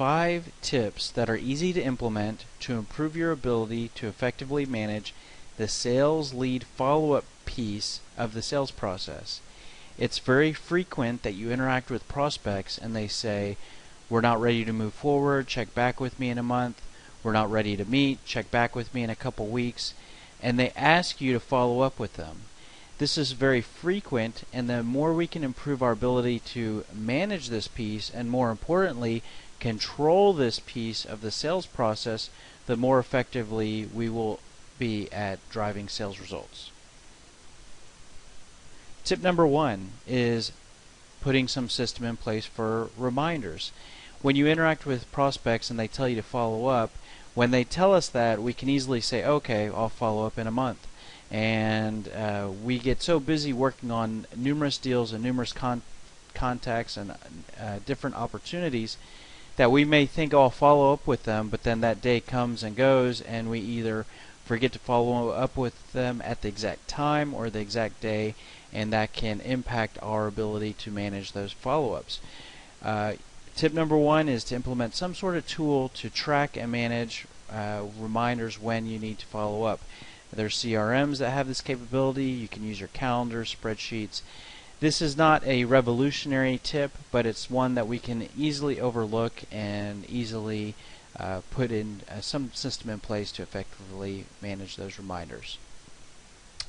5 tips that are easy to implement to improve your ability to effectively manage the sales lead follow-up piece of the sales process. It's very frequent that you interact with prospects and they say, "We're not ready to move forward, check back with me in a month. We're not ready to meet, check back with me in a couple weeks." And they ask you to follow up with them. This is very frequent, and the more we can improve our ability to manage this piece, and more importantly, control this piece of the sales process, the more effectively we will be at driving sales results. Tip number 1 is putting some system in place for reminders. When you interact with prospects and they tell you to follow up, when they tell us that, we can easily say, "Okay, I'll follow up in a month." And we get so busy working on numerous deals and numerous contacts and different opportunities that we may think, "Oh, I'll follow up with them," but then that day comes and goes and we either forget to follow up with them at the exact time or the exact day, and that can impact our ability to manage those follow-ups. Tip number 1 is to implement some sort of tool to track and manage reminders when you need to follow up. There's CRMs that have this capability. You can use your calendar, spreadsheets. This is not a revolutionary tip, but it's one that we can easily overlook and easily put in some system in place to effectively manage those reminders.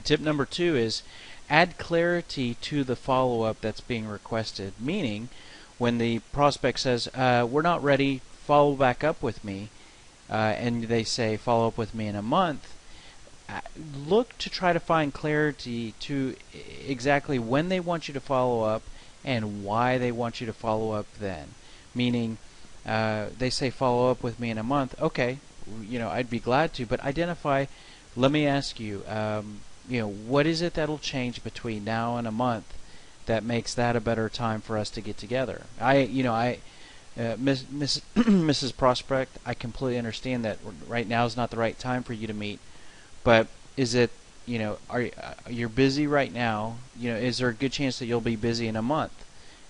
Tip number 2 is add clarity to the follow-up that's being requested, meaning when the prospect says, "We're not ready, follow back up with me," and they say, "Follow up with me in a month," look to try to find clarity to exactly when they want you to follow up and why they want you to follow up then. Meaning, they say, "Follow up with me in a month." Okay, I'd be glad to, but identify. Let me ask you, what is it that'll change between now and a month that makes that a better time for us to get together? Mrs. Prospect, I completely understand that right now is not the right time for you to meet. But is it, you're busy right now? Is there a good chance that you'll be busy in a month?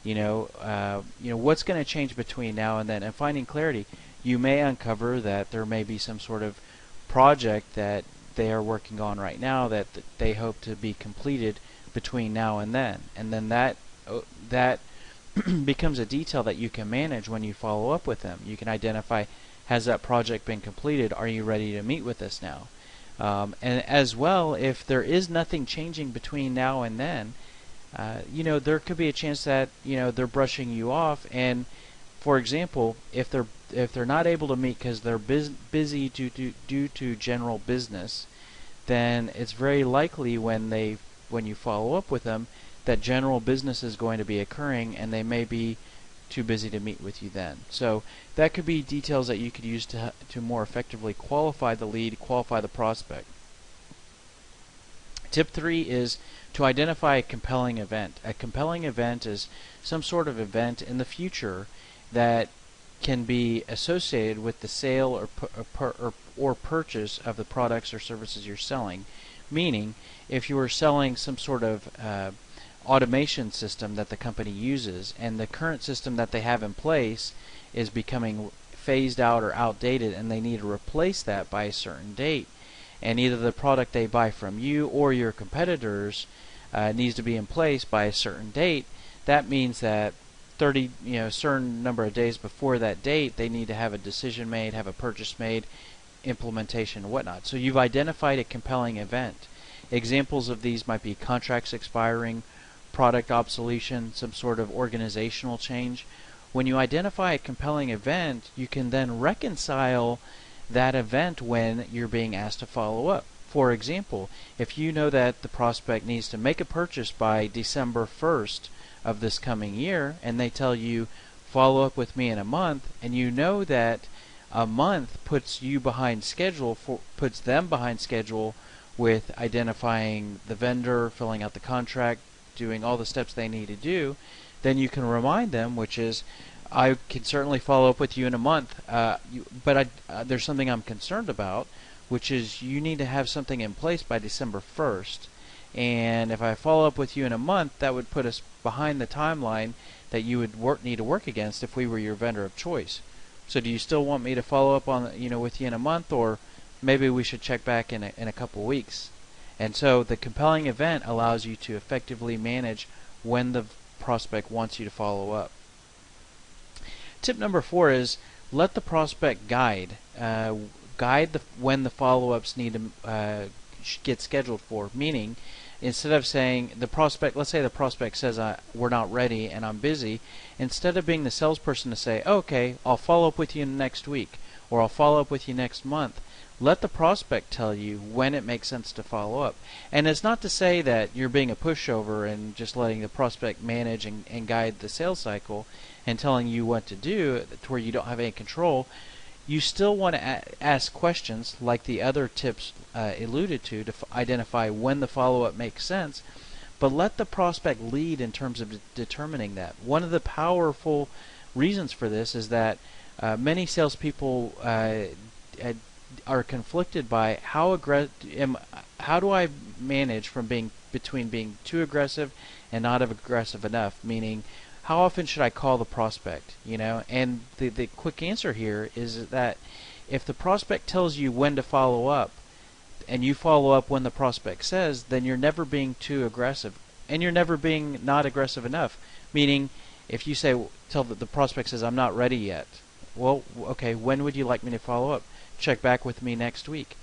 What's going to change between now and then? And finding clarity, you may uncover that there may be some sort of project that they are working on right now that they hope to be completed between now and then. And then that becomes a detail that you can manage when you follow up with them. You can identify, has that project been completed? Are you ready to meet with us now? And as well, if there is nothing changing between now and then, there could be a chance that they're brushing you off. And for example, if they're not able to meet because they're busy due to general business, then it's very likely when you follow up with them that general business is going to be occurring, and they may be too busy to meet with you then. So that could be details that you could use to more effectively qualify the lead, qualify the prospect. Tip 3 is to identify a compelling event. A compelling event is some sort of event in the future that can be associated with the sale or purchase of the products or services you're selling. Meaning, if you were selling some sort of automation system that the company uses, and the current system that they have in place is becoming phased out or outdated, and they need to replace that by a certain date, and either the product they buy from you or your competitors needs to be in place by a certain date, that means that certain number of days before that date, they need to have a decision made, have a purchase made, implementation and whatnot. So you've identified a compelling event. Examples of these might be contracts expiring, product obsolescence, some sort of organizational change. When you identify a compelling event, you can then reconcile that event when you're being asked to follow up. For example, if you know that the prospect needs to make a purchase by December 1st of this coming year, and they tell you, "Follow up with me in a month," and you know that a month puts them behind schedule with identifying the vendor, filling out the contract, doing all the steps they need to do, then you can remind them, which is, "I can certainly follow up with you in a month, but there's something I'm concerned about, which is you need to have something in place by December 1st. And if I follow up with you in a month, that would put us behind the timeline that you would need to work against if we were your vendor of choice. So do you still want me to follow up on with you in a month, or maybe we should check back in a couple weeks? And so the compelling event allows you to effectively manage when the prospect wants you to follow up. Tip number 4 is let the prospect guide when the follow-ups need to get scheduled for. Meaning, instead of saying the prospect, let's say the prospect says we're not ready and I'm busy, instead of being the salesperson to say, okay, I'll follow up with you next week, or I'll follow up with you next month, let the prospect tell you when it makes sense to follow up. And it's not to say that you're being a pushover and just letting the prospect manage and guide the sales cycle and telling you what to do to where you don't have any control. You still want to ask questions like the other tips alluded to identify when the follow-up makes sense, but let the prospect lead in terms of determining that. One of the powerful reasons for this is that many salespeople are conflicted by how do I manage between being too aggressive and not aggressive enough, meaning how often should I call the prospect, And the quick answer here is that if the prospect tells you when to follow up and you follow up when the prospect says, then you're never being too aggressive and you're never being not aggressive enough. Meaning, if you tell the prospect says, I'm not ready yet. Well, okay, when would you like me to follow up? Check back with me next week.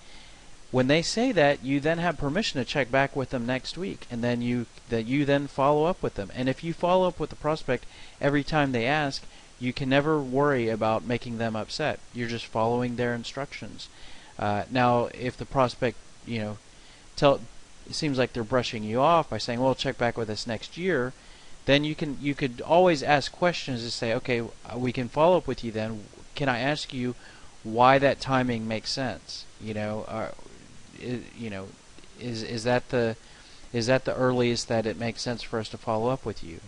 When they say that, you then have permission to check back with them next week, and then you then follow up with them. And if you follow up with the prospect every time they ask, you can never worry about making them upset. You're just following their instructions. Now, if the prospect, it seems like they're brushing you off by saying, "Well, check back with us next year," then you could always ask questions to say, "Okay, we can follow up with you then. Can I ask you why that timing makes sense? Is that the earliest that it makes sense for us to follow up with you?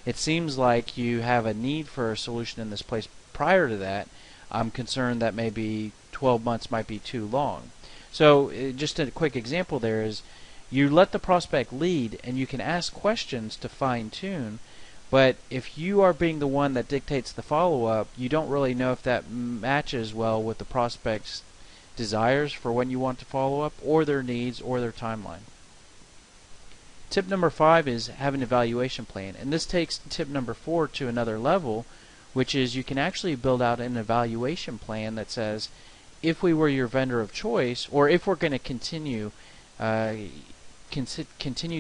It seems like you have a need for a solution in this place. Prior to that, I'm concerned that maybe 12 months might be too long." So just a quick example there is you let the prospect lead and you can ask questions to fine tune, but if you are being the one that dictates the follow-up, you don't really know if that matches well with the prospect's desires for when you want to follow up, or their needs, or their timeline. Tip number 5 is have an evaluation plan, and this takes tip number 4 to another level, which is you can actually build out an evaluation plan that says, if we were your vendor of choice, or if we're going to continue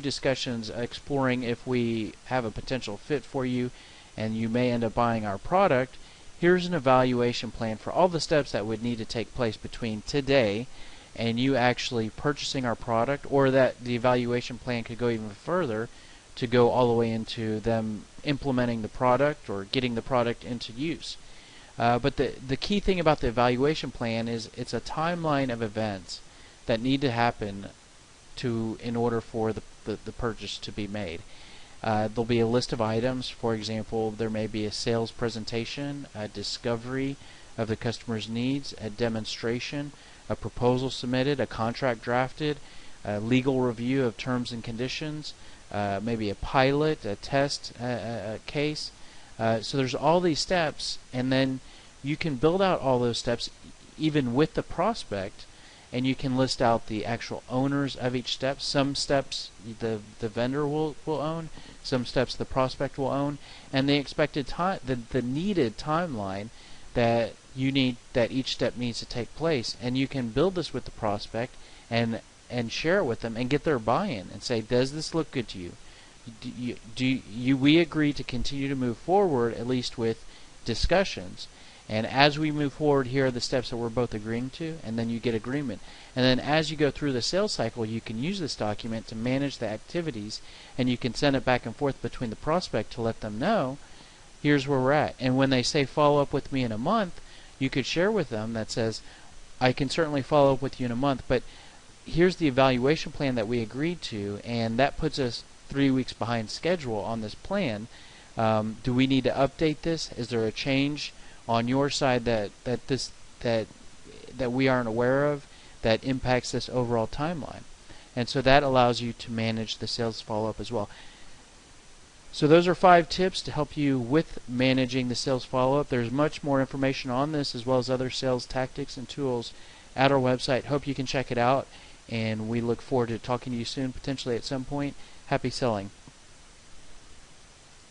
discussions exploring if we have a potential fit for you and you may end up buying our product, here's an evaluation plan for all the steps that would need to take place between today and you actually purchasing our product, or that the evaluation plan could go even further to go all the way into them implementing the product or getting the product into use. But the key thing about the evaluation plan is it's a timeline of events that need to happen in order for the purchase to be made. There'll be a list of items. For example, there may be a sales presentation, a discovery of the customer's needs, a demonstration, a proposal submitted, a contract drafted, a legal review of terms and conditions, maybe a pilot, a test case. So there's all these steps, and then you can build out all those steps even with the prospect, and you can list out the actual owners of each step. Some steps the vendor will own, some steps the prospect will own, and the expected time, the needed timeline that each step needs to take place. And you can build this with the prospect and share it with them and get their buy-in and say, does this look good to you? We agree to continue to move forward, at least with discussions. And as we move forward, here are the steps that we're both agreeing to, and then you get agreement. And then as you go through the sales cycle, you can use this document to manage the activities, and you can send it back and forth between the prospect to let them know, here's where we're at. And when they say follow up with me in a month, you could share with them that says, I can certainly follow up with you in a month, but here's the evaluation plan that we agreed to, and that puts us 3 weeks behind schedule on this plan. Do we need to update this? Is there a change on your side that we aren't aware of that impacts this overall timeline? And so that allows you to manage the sales follow-up as well. So those are 5 tips to help you with managing the sales follow-up. There's much more information on this as well as other sales tactics and tools at our website. Hope you can check it out, and we look forward to talking to you soon, potentially at some point. Happy selling.